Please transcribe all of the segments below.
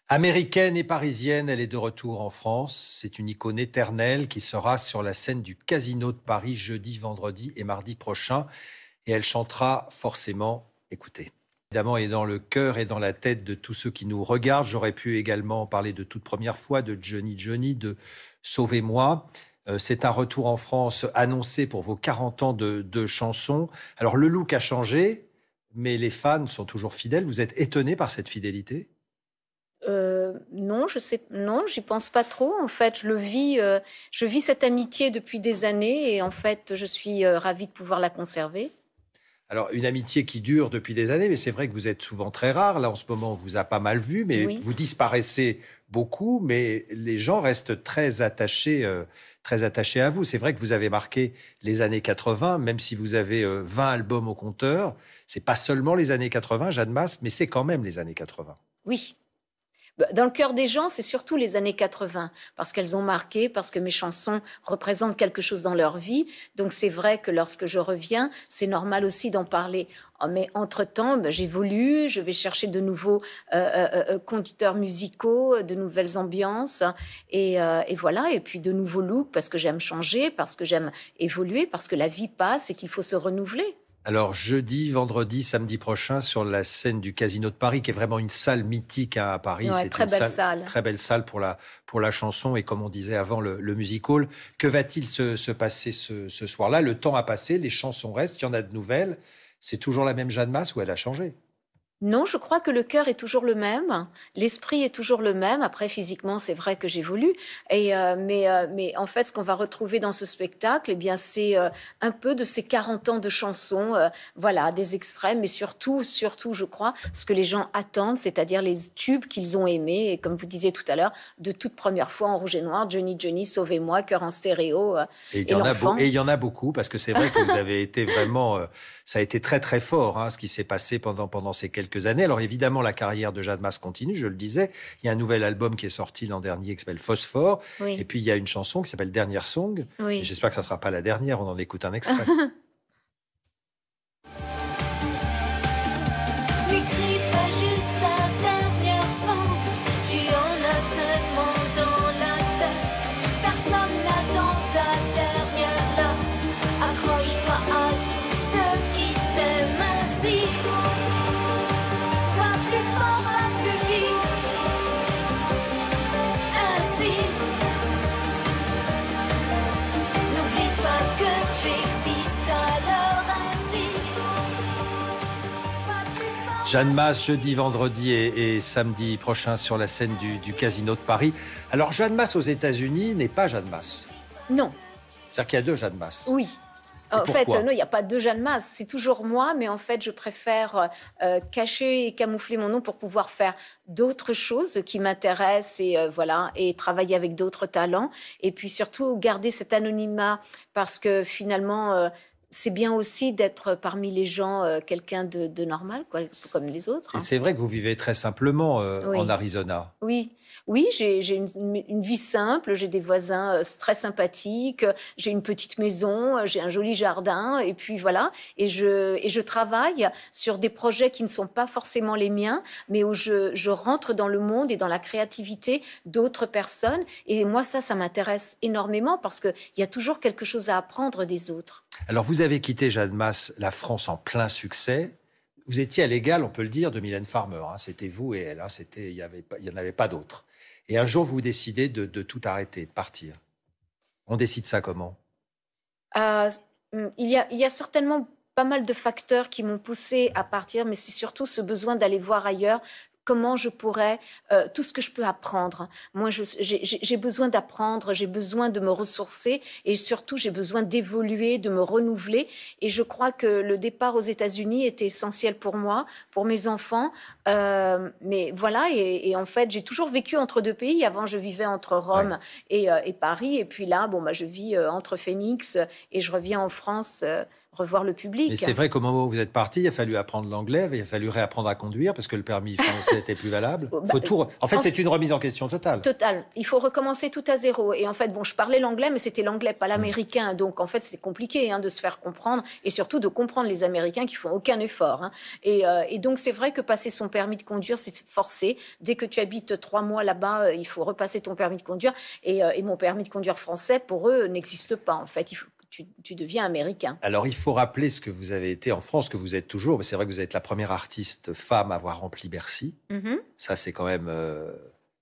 Américaine et parisienne, elle est de retour en France. C'est une icône éternelle qui sera sur la scène du Casino de Paris jeudi, vendredi et mardi prochain. Et elle chantera forcément, écoutez. Évidemment, et dans le cœur et dans la tête de tous ceux qui nous regardent. J'aurais pu également parler de toute première fois, de Johnny Johnny, de Sauvez-moi. C'est un retour en France annoncé pour vos 40 ans de chansons. Alors, le look a changé, mais les fans sont toujours fidèles. Vous êtes étonné par cette fidélité? Non, non, j'y pense pas trop. En fait, je vis cette amitié depuis des années et en fait, je suis, ravie de pouvoir la conserver. Alors, une amitié qui dure depuis des années, mais c'est vrai que vous êtes souvent très rare. Là, en ce moment, on vous a pas mal vu, mais Oui. vous disparaissez beaucoup, mais les gens restent très attachés à vous. C'est vrai que vous avez marqué les années 80, même si vous avez 20 albums au compteur. C'est pas seulement les années 80, Jeanne Masse, mais c'est quand même les années 80. Oui. Bah, dans le cœur des gens, c'est surtout les années 80 parce qu'elles ont marqué, parce que mes chansons représentent quelque chose dans leur vie. Donc c'est vrai que lorsque je reviens, c'est normal aussi d'en parler. Oh, mais entre-temps, bah, j'évolue, je vais chercher de nouveaux conducteurs musicaux, de nouvelles ambiances et voilà, et puis de nouveaux looks parce que j'aime changer, parce que j'aime évoluer, parce que la vie passe et qu'il faut se renouveler. Alors, jeudi, vendredi, samedi prochain, sur la scène du Casino de Paris, qui est vraiment une salle mythique à Paris. Ouais, C'est très une belle salle, salle. très belle salle pour la chanson et comme on disait avant, le music hall. Que va-t-il se passer ce soir-là? Le temps a passé, les chansons restent, il y en a de nouvelles. C'est toujours la même Jeanne Masse ou elle a changé? Non, je crois que le cœur est toujours le même, l'esprit est toujours le même. Après, physiquement, c'est vrai que j'évolue. Mais en fait, ce qu'on va retrouver dans ce spectacle, eh bien, c'est un peu de ces 40 ans de chansons, voilà, des extraits, mais surtout, je crois, ce que les gens attendent, c'est-à-dire les tubes qu'ils ont aimés. Et comme vous disiez tout à l'heure, de toute première fois en rouge et noir, Johnny Johnny, Sauvez-moi, Cœur en stéréo, et Et l'enfant. il y en a beaucoup parce que c'est vrai que vous avez été vraiment, ça a été très très fort hein, ce qui s'est passé pendant ces quelques années. Alors évidemment la carrière de Jeanne Masse continue, je le disais. Il y a un nouvel album qui est sorti l'an dernier qui s'appelle Phosphore, et Oui, puis il y a une chanson qui s'appelle Dernière Song. Et oui. j'espère que ça sera pas la dernière. On en écoute un extrait. N'écris pas juste ta dernière sang, tu en as tellement dans la tête. Personne n'attend ta dernière larme. Accroche-toi à tous ceux qui t'aiment ainsi. Va plus fort, va plus vite. Insiste. N'oublie pas que tu existes, alors insiste. Va plus fort, Jeanne va Masse plus jeudi, vite. vendredi et samedi prochain sur la scène du Casino de Paris. Alors Jeanne Masse aux États-Unis n'est pas Jeanne Masse. Non, C'est-à-dire qu'il y a deux Jeanne Masse. oui. Et En fait, pourquoi? non, il n'y a pas 2 Jeanne Masse, c'est toujours moi, mais en fait, je préfère, cacher et camoufler mon nom pour pouvoir faire d'autres choses qui m'intéressent et voilà et travailler avec d'autres talents et puis surtout garder cet anonymat parce que finalement, c'est bien aussi d'être parmi les gens, quelqu'un de normal quoi, comme les autres, Et hein. c'est vrai que vous vivez très simplement en Oui. Arizona. Oui, oui, j'ai une vie simple, j'ai des voisins, très sympathiques, j'ai une petite maison, j'ai un joli jardin et puis voilà et je travaille sur des projets qui ne sont pas forcément les miens, mais où je rentre dans le monde et dans la créativité d'autres personnes et moi ça m'intéresse énormément parce qu'il y a toujours quelque chose à apprendre des autres. Alors, vous avez quitté, Jeanne Masse, la France en plein succès. Vous étiez à l'égal, on peut le dire, de Mylène Farmer, hein. C'était vous et elle, hein. Il y en avait pas d'autres. Et un jour, vous décidez de tout arrêter, de partir. On décide ça comment? Heu, il y a certainement pas mal de facteurs qui m'ont poussée à partir, mais c'est surtout ce besoin d'aller voir ailleurs comment je pourrais, tout ce que je peux apprendre. Moi, j'ai besoin d'apprendre, j'ai besoin de me ressourcer et surtout j'ai besoin d'évoluer, de me renouveler et je crois que le départ aux États-Unis était essentiel pour moi, pour mes enfants, mais voilà et en fait, j'ai toujours vécu entre 2 pays. Avant, je vivais entre Ouais. Rome et Paris et puis là, bon, bah, je vis, entre Phoenix, et je reviens en France, revoir le Mais public. c'est vrai qu'au moment où vous êtes parti, il a fallu apprendre l'anglais, il a fallu réapprendre à conduire parce que le permis français était plus valable. Bah, Faut tout En fait, en c'est une remise en question totale. Total. Il faut recommencer tout à zéro. Et en fait, bon, je parlais l'anglais, mais c'était l'anglais, pas l'américain. Donc, en fait, c'est compliqué de se faire comprendre et surtout de comprendre les Américains qui font aucun effort. Et donc, c'est vrai que passer son permis de conduire, c'est forcé. Dès que tu habites 3 mois là-bas, il faut repasser ton permis de conduire. Et mon permis de conduire français, pour eux, n'existe pas. En fait, tu deviens américain. Alors, il faut rappeler ce que vous avez été en France, que vous êtes toujours. C'est vrai que vous êtes la première artiste femme à avoir rempli Bercy. Mhm. Ça, c'est quand même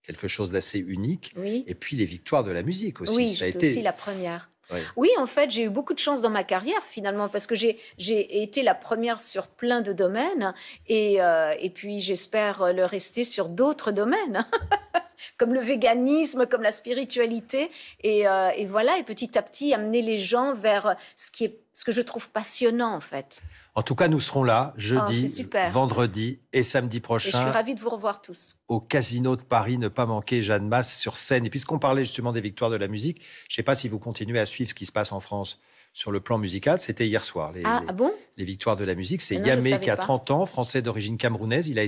quelque chose d'assez unique. Oui. Et puis, les victoires de la musique aussi. Oui, Ça a j'étais été... aussi la première. Oui. Oui, en fait, j'ai eu beaucoup de chance dans ma carrière finalement parce que j'ai été la première sur plein de domaines et puis j'espère le rester sur d'autres domaines comme le véganisme, comme la spiritualité et voilà et petit à petit amener les gens vers ce que je trouve passionnant en fait. En tout cas, nous serons là Oh, c'est jeudi, super. vendredi et samedi Et je suis prochain ravie de vous revoir tous. au Casino de Paris. Ne pas manquer Jeanne Masse sur scène. Et puisqu'on parlait justement des victoires de la musique, je ne sais pas si vous continuez à suivre ce qui se passe en France sur le plan musical. C'était hier soir. Ah bon? Les victoires de la musique, c'est Non, je ne Yamé savais qui a pas. 30 ans, français d'origine camerounaise. Il a